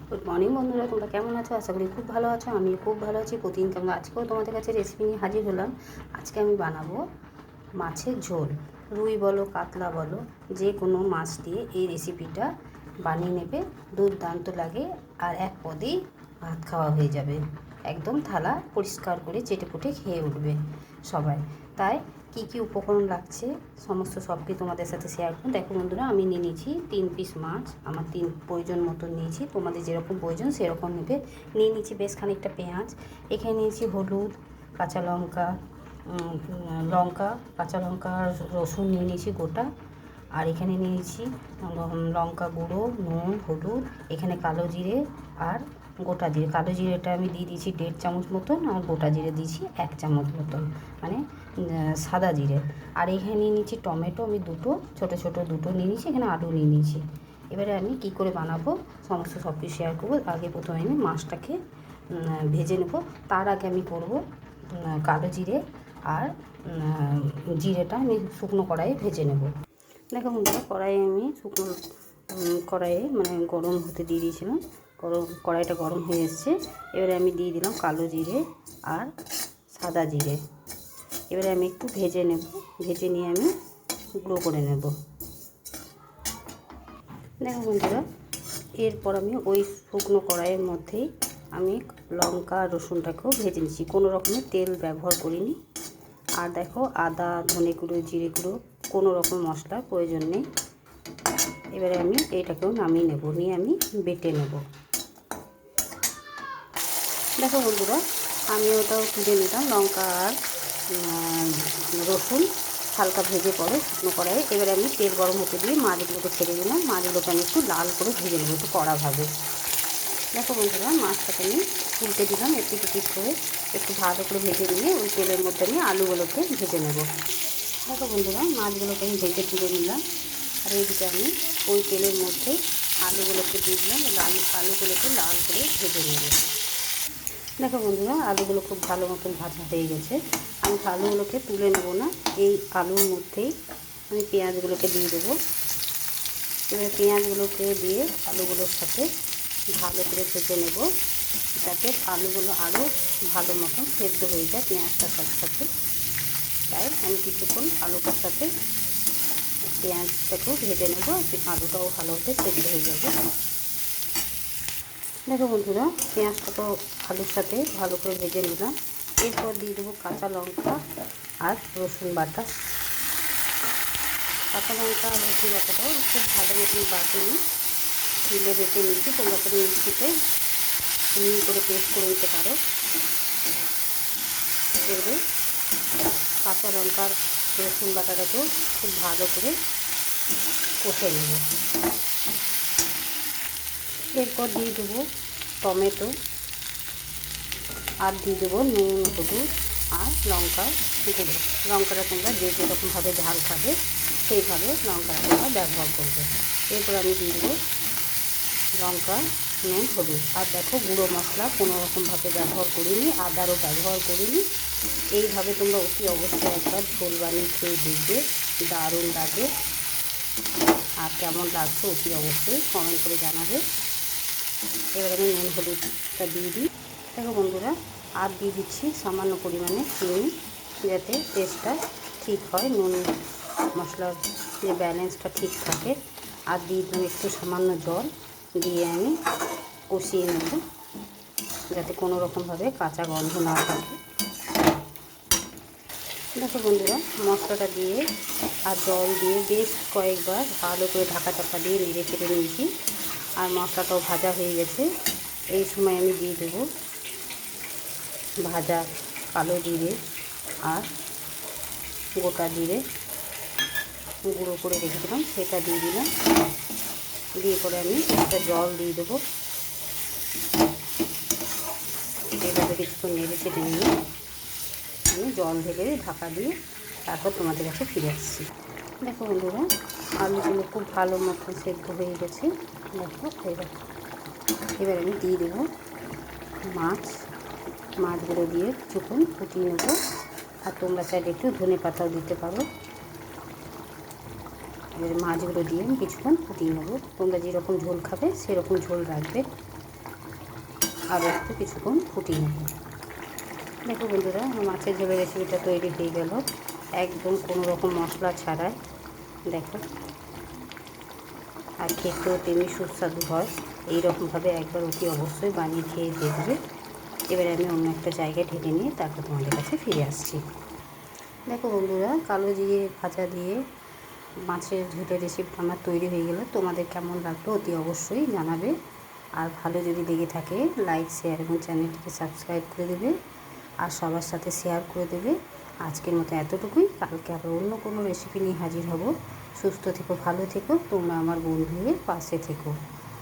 Good morning বন্ধুরা, তোমরা কেমন আছো? আশা করি খুব ভালো আছো। আমি খুব ভালো আছি। প্রতিদিন কেমন আজকেও তোমাদের কাছে রেসিপি নিয়ে হাজির হলাম। আজকে আমি বানাবো মাছের ঝোল। রুই বলো, কাতলা বলো, যে কোনো মাছ দিয়ে এই রেসিপিটা বানিয়ে নেবে। দুর্দান্ত লাগে আর এক পদেই ভাত খাওয়া হয়ে যাবে। একদম থালা পরিষ্কার করে চেটেপুটে খেয়ে উঠবে সবাই। তাই কি কি উপকরণ লাগছে সমস্ত সবকে তোমাদের সাথে শেয়ার করুন। দেখো বন্ধুরা, আমি নিয়ে নিয়েছি 3 পিস মাছ। আমার 3 প্রয়োজন মতো নিয়েছি, তোমাদের যেরকম প্রয়োজন সেরকম নেবে। নিয়ে নিয়েছি বেশ খানিকটা পেঁয়াজ। এখানে নিয়েছি হলুদ, কাঁচা লঙ্কা, কাঁচা লঙ্কা আর রসুন নিয়ে নিয়েছি গোটা। আর এখানে নিয়েছি লঙ্কা গুঁড়ো, নুন, হলুদ, এখানে কালো জিরে আর গোটা জিরে। কালো জিরেটা আমি দিয়ে দিয়েছি 1.5 চামচ মতন, আর গোটা জিরে দিয়েছি 1 চামচ মতন, মানে সাদা জিরে। আর এখানে নিয়ে নিয়েছি টমেটো, আমি ছোটো ছোটো দুটো নিয়ে নিয়েছি। এখানে আলু নিয়ে নিয়েছি। এবারে আমি কি করে বানাবো সমস্ত সব কিছু শেয়ার করবো। আগে প্রথমে আমি মাছটাকে ভেজে নেব। তার আগে আমি করব কালো জিরে আর জিরেটা আমি শুকনো কড়াইয়ে ভেজে নেব। দেখো বন্ধুরা, কড়াইয়ে মানে গরম হতে দিয়ে দিয়েছিলাম। কড়াইটা গরম হয়ে এসছে। এবারে আমি দিয়ে দিলাম কালো জিরে আর সাদা জিরে। এবারে আমি একটু ভেজে নেব। ভেজে নিয়ে আমি গুঁড়ো করে নেব। দেখো বন্ধুরা, এরপর আমি ওই শুকনো কড়াইয়ের মধ্যেই আমি লঙ্কা রসুনটাকেও ভেজে নিচ্ছি। কোনো রকমের তেল ব্যবহার করিনি। আর দেখো, আদা, ধনে গুঁড়ো, জিরে গুঁড়ো, কোনো রকম মশলার প্রয়োজন নেই। এবারে আমি এটাকেও নামিয়ে নেব, নিয়ে আমি বেটে নেব। দেখো বন্ধুরা, আমি ওটাও তুলে নিলাম। লঙ্কা আর রসুন হালকা ভেজে পরে শুকনো কড়াইয়ে। এবারে আমি তেল গরম হতে দিয়ে মাছগুলোকে ছেড়ে দিলাম। মাছগুলোকে আমি একটু লাল করে ভেজে নেবো, একটু কড়াভাবে। দেখো বন্ধুরা, মাছটাকে আমি উল্টে দিলাম এপিট ওপিট করে। একটু ভালো করে ভেজে নিয়ে ওই তেলের মধ্যে আমি আলুগুলোকে ভেজে নেব। দেখো বন্ধুরা, মাছগুলোকে আমি ভেজে তুলে নিলাম। আর এইদিকে আমি ওই তেলের মধ্যে আলুগুলোকে দিয়ে দিলাম। আলুগুলোকে লাল করে ভেজে নেব। দেখো বন্ধুরা, আলুগুলো খুব ভালো মতন ভাজা হয়ে গেছে। আমি আলুগুলোকে তুলে নেব না, এই আলুর মধ্যেই আমি পেঁয়াজগুলোকে দিয়ে দেবো। এবারে পেঁয়াজগুলোকে দিয়ে আলুগুলোর সাথে ভালো করে ভেজে নেব, যাতে আলুগুলো আরও ভালো মতন সেদ্ধ হয়ে যায় পেঁয়াজটার সাথে সাথে। তাই আমি কিছুক্ষণ আলুটার সাথে পেঁয়াজটাকেও ভেজে নেব, আলুটাও ভালোভাবে সেদ্ধ হয়ে যাবে। দেখো বন্ধুরা, পেঁয়াজটাকেও আলুর সাথে ভালো করে ভেজে নিলাম। এরপর দিয়ে দেবো কাঁচা লঙ্কা আর রসুন বাটা। কাঁচা লঙ্কা আর রসুন বাটাটাও খুব ভালো মতন বাটিনি, ঢিলে বেটে নিয়েছি। তোমরা তো মিক্সিতে মিহি করে পেস্ট করে নিতে পারো। এবারে কাঁচা লঙ্কার রসুন বাটাটাকেও খুব ভালো করে কষে নেব। এরপর দিয়ে দেবো টমেটো, আর দিয়ে দেবো নুন, হলুদ আর লঙ্কার গুঁড়ো। লঙ্কাটা তোমরা যে যেরকমভাবে ঝাল খাবে সেইভাবে লঙ্কাটা তোমরা ব্যবহার করবে। এরপর আমি দিয়ে দেবো লঙ্কা, নুন, হলুদ। আর দেখো, গুঁড়ো মশলা কোনো রকমভাবে ব্যবহার করিনি, আদারও ব্যবহার করিনি। এইভাবে তোমরা অতি অবশ্যই একবার ঝোল বানিয়ে খেয়ে দেখবে, দারুণ লাগে। আর কেমন লাগছে অতি অবশ্যই কমেন্ট করে জানাবে। এবার আমি নুন হলুদটা দিয়ে দিই। দেখো বন্ধুরা, আর দিয়ে দিচ্ছি সামান্য পরিমাণে চিনি, যাতে টেস্টটা ঠিক হয়, নুন মশলার যে ব্যালেন্সটা ঠিক থাকে। আর দিয়ে দিলাম একটু সামান্য জল, দিয়ে আমি কষিয়ে নেব, যাতে কোনো রকমভাবে কাঁচা গন্ধ না থাকে। দেখো বন্ধুরা, মশলাটা দিয়ে আর জল দিয়ে বেশ কয়েকবার ভালো করে ঢাকা চাপা দিয়ে নেড়ে চেড়ে নিয়েছি। আর মশলাটাও ভাজা হয়ে গেছে। এই সময় আমি দিয়ে দেবো ভাজা কালো জিরে আর গোটা জিরে গুঁড়ো করে রেখেছিলাম, সেটা দিয়ে দিলাম। দিয়ে পরে আমি একটা জল দিয়ে দেবো। এভাবে কিছুক্ষণ নেড়ে চেড়ে নিয়ে আমি জল ঢেলে ঢাকা দিয়ে তারপর তোমাদের কাছে ফিরে আসছি। দেখো বন্ধুরা, আলুগুলো খুব ভালো মতো সেদ্ধ হয়ে গেছে। দেখো এবার আমি দিয়ে দেবো মাছগুলো দিয়ে কিছুক্ষণ ফুটিয়ে নেব। আর তোমরা চাইলে একটু ধনে পাতাও দিতে পারো। এবার মাছগুলো দিয়ে আমি কিছুক্ষণ ফুটিয়ে নেব। তোমরা যেরকম ঝোল খাবে সেরকম ঝোল রাখবে। আরও একটু কিছুক্ষণ ফুটিয়ে নেব। দেখো বন্ধুরা, আমার মাছের ঝোলের রেসিপিটা তৈরি হয়ে গেল, একদম কোনো রকম মশলা ছাড়াই। দেখো, আর খেতেও তেমনি সুস্বাদু হয়। এইরকমভাবে একবার অতি অবশ্যই বানিয়ে খেয়ে দেখবে। এবারে আমি অন্য একটা জায়গায় ঢেলে নিয়ে তারপর তোমাদের কাছে ফিরে আসছি। দেখো বন্ধুরা, কালো জিরে ভাজা দিয়ে মাছের ঝোলের রেসিপিটা আমার তৈরি হয়ে গেল। তোমাদের কেমন লাগলো অতি অবশ্যই জানাবে। আর ভালো যদি লেগে থাকে লাইক, শেয়ার এবং চ্যানেলটিকে সাবস্ক্রাইব করে দেবে আর সবার সাথে শেয়ার করে দেবে। আজকের মতো এতটুকুই। কালকে আবার অন্য কোনো রেসিপি নিয়ে হাজির হব। সুস্থ থেকো, ভালো থেকো, তোমরা আমার বন্ধু হয়ে পাশে থেকো।